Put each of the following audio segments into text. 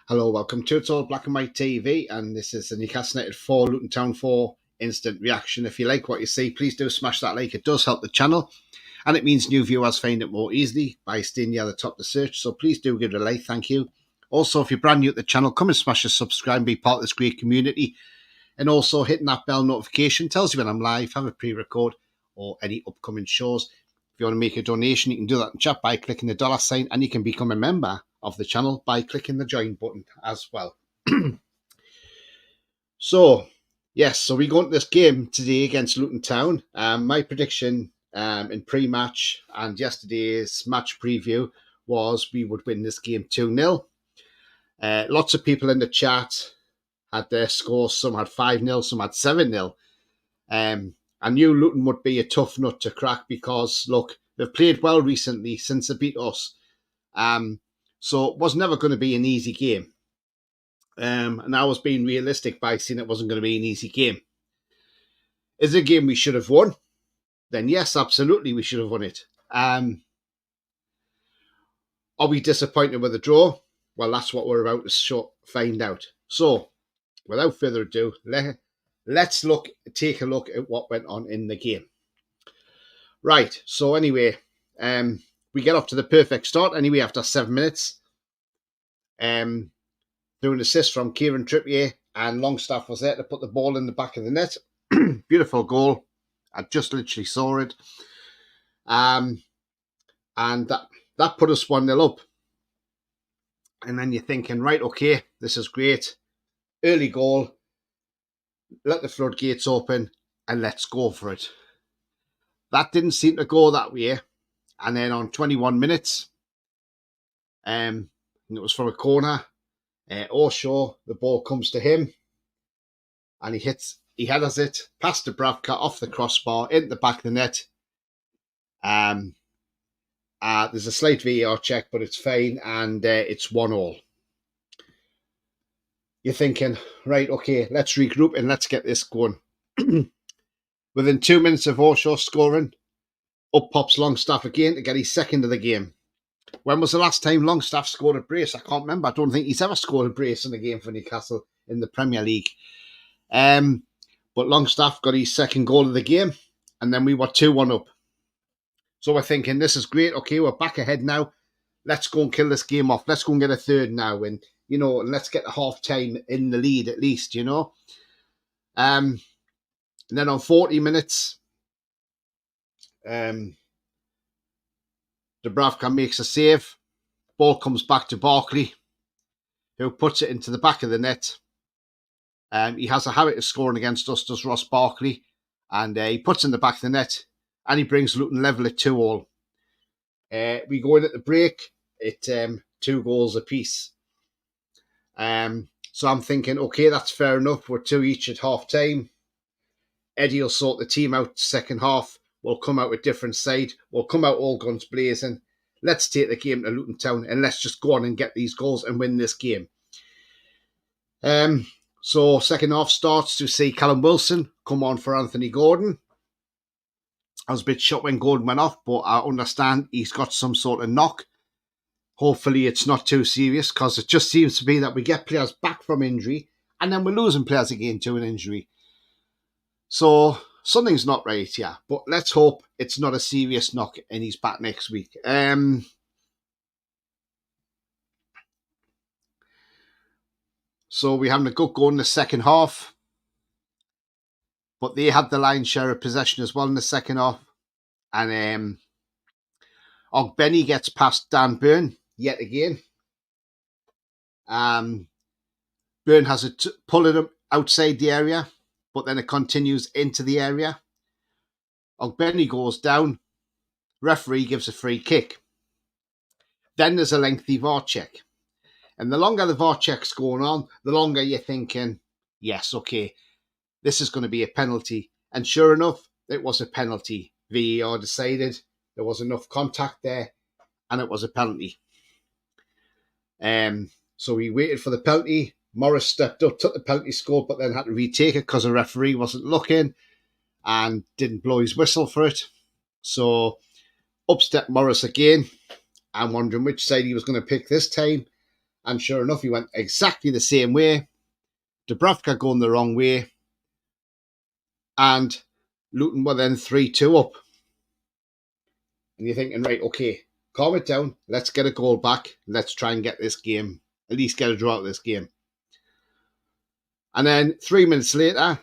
Hello, welcome to It's All Black and White TV, and this is the Newcastle United 4, Luton Town 4 instant reaction. If you like what you see, please do smash that like. It does help the channel, and it means new viewers find it more easily by staying near the top of the search, so please do give it a like, thank you. Also, if you're brand new to the channel, come and smash the subscribe and be part of this great community, and also hitting that bell notification tells you when I'm live, have a pre-record, or any upcoming shows. If you want to make a donation, you can do that in chat by clicking the dollar sign, and you can become a member of the channel by clicking the join button as well. So we go into this game today against Luton Town. My prediction in pre-match and yesterday's match preview was we would win this game 2-0. Lots of people in the chat had their scores. Some had 5-0, some had 7-0. I knew Luton would be a tough nut to crack because, look, they've played well recently since they beat us. So it was never going to be an easy game. And I was being realistic by saying it wasn't going to be an easy game. Is it a game we should have won? Then yes, absolutely, we should have won it. Are we disappointed with the draw? Well, that's what we're about to find out. So, without further ado, let's take a look at what went on in the game. Right, so anyway, we get off to the perfect start anyway after 7 minutes. Through an assist from Kieran Trippier, and Longstaff was there to put the ball in the back of the net. Beautiful goal. I just literally saw it. And that put us 1-0 up. And then you're thinking, right, okay, this is great. Early goal. Let the floodgates open and let's go for it. That didn't seem to go that way. And then on 21 minutes, and it was from a corner, Oshaw, the ball comes to him and he headers it past the Bravka off the crossbar into the back of the net. There's a slight VAR check, but it's fine, and it's 1-1. You're thinking, right, okay, let's regroup and let's get this going. Within 2 minutes of Oshaw scoring, up pops Longstaff again to get his second of the game. When was the last time Longstaff scored a brace? I can't remember. I don't think he's ever scored a brace in a game for Newcastle in the Premier League. But Longstaff got his second goal of the game, and then we were 2-1 up. So we're thinking, this is great. Okay, we're back ahead now. Let's go and kill this game off. Let's go and get a third now, and let's get a half time in the lead at least. And then on 40 minutes, Dubravka makes a save. Ball comes back to Barkley, who puts it into the back of the net. He has a habit of scoring against us, does Ross Barkley, and he puts it in the back of the net, and he brings Luton level at 2-2. We go in at the break at 2 goals apiece. So I'm thinking, okay, that's fair enough. We're 2 each at half time. Eddie will sort the team out second half. We'll come out with different side. We'll come out all guns blazing. Let's take the game to Luton Town and let's just go on and get these goals and win this game. So second half starts to see Callum Wilson come on for Anthony Gordon. I was a bit shocked when Gordon went off, but I understand he's got some sort of knock. Hopefully it's not too serious, because it just seems to be that we get players back from injury and then we're losing players again to an injury. So something's not right here, but let's hope it's not a serious knock and he's back next week. So we're having a good go in the second half, but they had the lion's share of possession as well in the second half. And Ogbenny gets past Dan Burn yet again. Burn has a pull him outside the area, but then it continues into the area. Ogbenny goes down. Referee gives a free kick. Then there's a lengthy VAR check. And the longer the VAR check's going on, the longer you're thinking, yes, okay, this is going to be a penalty. And sure enough, it was a penalty. VAR decided there was enough contact there, and it was a penalty. So we waited for the penalty. Morris stepped up, took the penalty, scored, but then had to retake it because the referee wasn't looking and didn't blow his whistle for it. So up stepped Morris again. I'm wondering which side he was going to pick this time. And sure enough, he went exactly the same way. Dubravka going the wrong way. And Luton were then 3-2 up. And you're thinking, right, okay, calm it down. Let's get a goal back. Let's try and get this game, at least get a draw out of this game. And then 3 minutes later,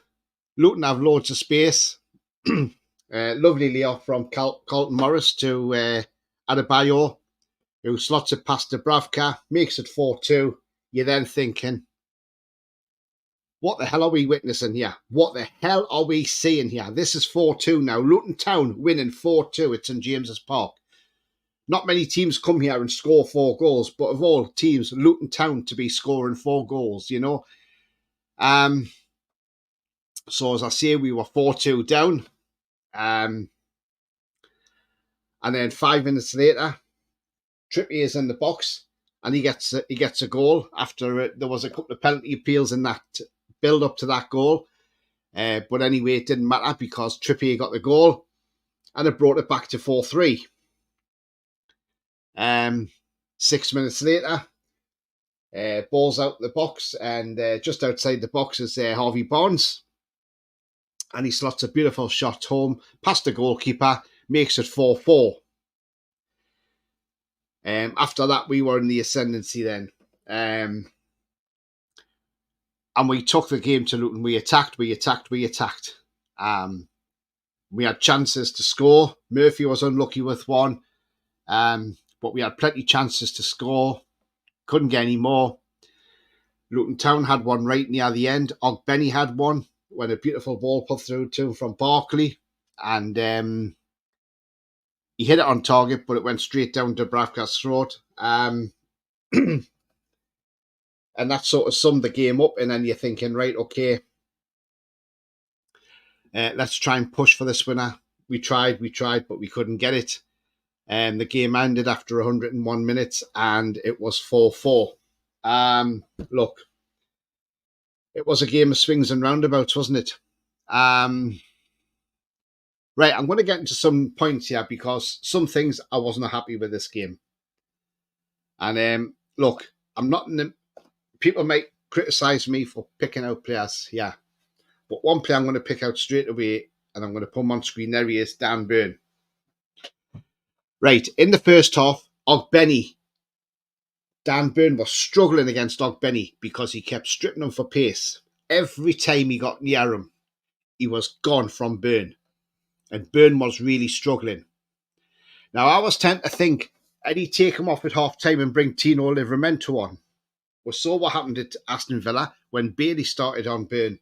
Luton have loads of space. Lovely layoff from Carlton Morris to Adebayo, who slots it past Dubravka, makes it 4-2. You're then thinking, what the hell are we witnessing here? What the hell are we seeing here? This is 4-2 now. Luton Town winning 4-2 at St James's Park. Not many teams come here and score 4 goals, but of all teams, Luton Town to be scoring 4 goals, you know. So as I say, we were 4-2 down. And then 5 minutes later, Trippier's in the box and he gets a goal after there was a couple of penalty appeals in that build up to that goal. But anyway, it didn't matter because Trippier got the goal and it brought it back to 4-3. 6 minutes later, ball's out the box, and just outside the box is Harvey Barnes. And he slots a beautiful shot home past the goalkeeper, makes it 4-4. After that, we were in the ascendancy then. And we took the game to Luton. We attacked. We had chances to score. Murphy was unlucky with one. But we had plenty of chances to score. Couldn't get any more. Luton Town had one right near the end. Ogbenny had one when a beautiful ball put through to him from Barkley. And he hit it on target, but it went straight down Dubravka's throat. And that sort of summed the game up. And then you're thinking, right, okay, let's try and push for this winner. We tried, but we couldn't get it. And the game ended after 101 minutes, and it was 4-4. Look, it was a game of swings and roundabouts, wasn't it? Right, I'm going to get into some points here because some things I wasn't happy with this game. And look, I'm not in the... People might criticise me for picking out players, yeah. But one player I'm going to pick out straight away, and I'm going to put him on screen. There he is, Dan Burn. Right, in the first half, Dan Burn was struggling against Ogbenny because he kept stripping him for pace. Every time he got near him, he was gone from Burn. And Burn was really struggling. Now, I was tempted to think, I'd he take him off at half-time and bring Tino Livramento on? We saw what happened at Aston Villa when Bailey started on Burn.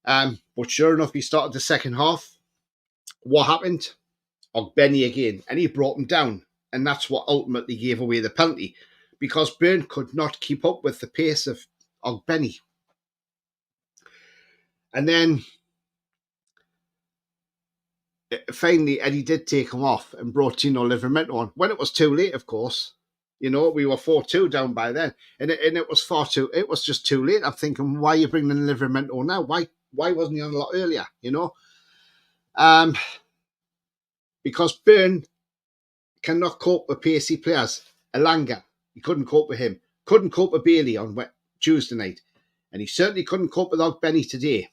But sure enough, he started the second half. What happened? Ogbenny again, and he brought him down. And that's what ultimately gave away the penalty, because Burn could not keep up with the pace of Ogbenny. And then finally, Eddie did take him off and brought Tino Livramento on. When it was too late, of course. You know, we were 4-2 down by then. And it was it was just too late. I'm thinking, why are you bringing Livramento now? Why wasn't he on a lot earlier, you know? Because Burn cannot cope with pacey players. Elanga, he couldn't cope with him. Couldn't cope with Bailey on Tuesday night. And he certainly couldn't cope with Ogbenny today.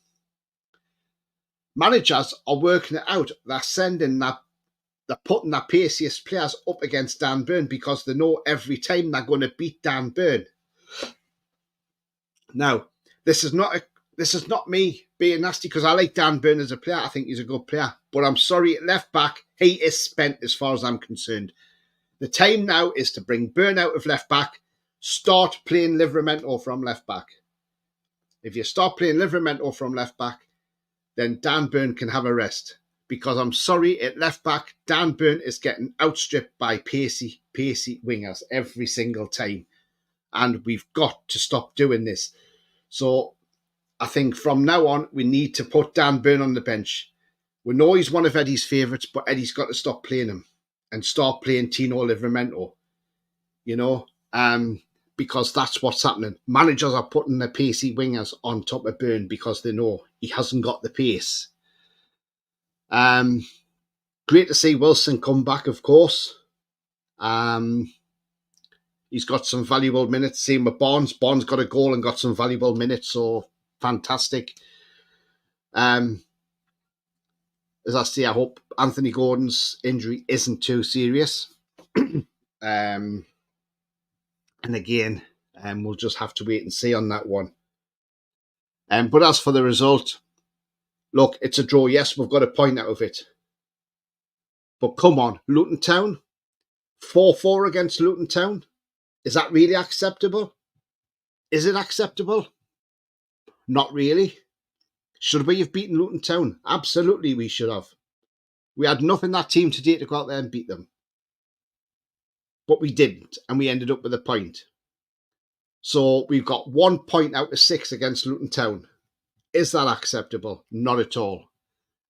Managers are working it out. They're putting their paciest players up against Dan Burn because they know every time they're going to beat Dan Burn. Now, this is not me being nasty because I like Dan Burn as a player. I think he's a good player. But I'm sorry, at left back, he is spent as far as I'm concerned. The time now is to bring Burn out of left back, start playing Livramento from left back. If you start playing Livramento from left back, then Dan Burn can have a rest. Because I'm sorry, at left back, Dan Burn is getting outstripped by pacey wingers every single time. And we've got to stop doing this. So I think from now on, we need to put Dan Burn on the bench. We know he's one of Eddie's favourites, but Eddie's got to stop playing him and start playing Tino Livramento. You know, because that's what's happening. Managers are putting the pacey wingers on top of Burn because they know he hasn't got the pace. Great to see Wilson come back, of course. He's got some valuable minutes. Same with Barnes. Barnes got a goal and got some valuable minutes, so fantastic. As I say, I hope Anthony Gordon's injury isn't too serious. And again, we'll just have to wait and see on that one. But as for the result, look, it's a draw. Yes, we've got a point out of it. But come on, Luton Town, 4-4 against Luton Town. Is that really acceptable? Is it acceptable? Not really. Should we have beaten Luton Town? Absolutely we should have. We had enough in that team today to go out there and beat them. But we didn't, and we ended up with a point. So we've got 1 point out of 6 against Luton Town. Is that acceptable? Not at all.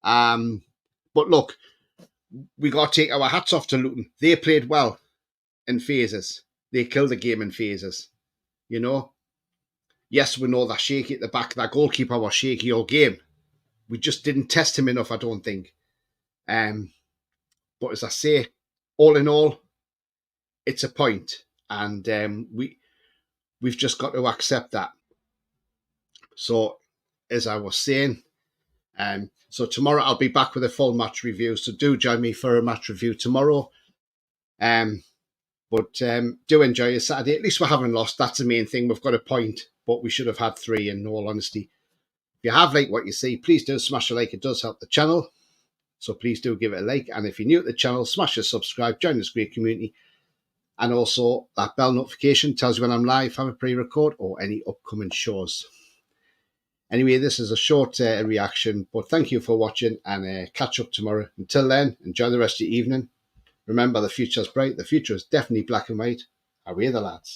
But look, we got to take our hats off to Luton. They played well in phases. They killed the game in phases. You know? Yes, we know they're shaky at the back. That goalkeeper was shaky all game. We just didn't test him enough, I don't think. But as I say, all in all, it's a point. And we've just got to accept that. So, as I was saying, so tomorrow I'll be back with a full match review. So do join me for a match review tomorrow. But do enjoy your Saturday. At least we haven't lost. That's the main thing. We've got a point, but we should have had 3 in all honesty. If you have liked what you see, please do smash a like. It does help the channel. So please do give it a like. And if you're new to the channel, smash the subscribe. Join this great community. And also that bell notification tells you when I'm live, have a pre-record or any upcoming shows. Anyway, this is a short reaction, but thank you for watching and catch up tomorrow. Until then, enjoy the rest of your evening. Remember, the future's bright. The future is definitely black and white. Away the lads.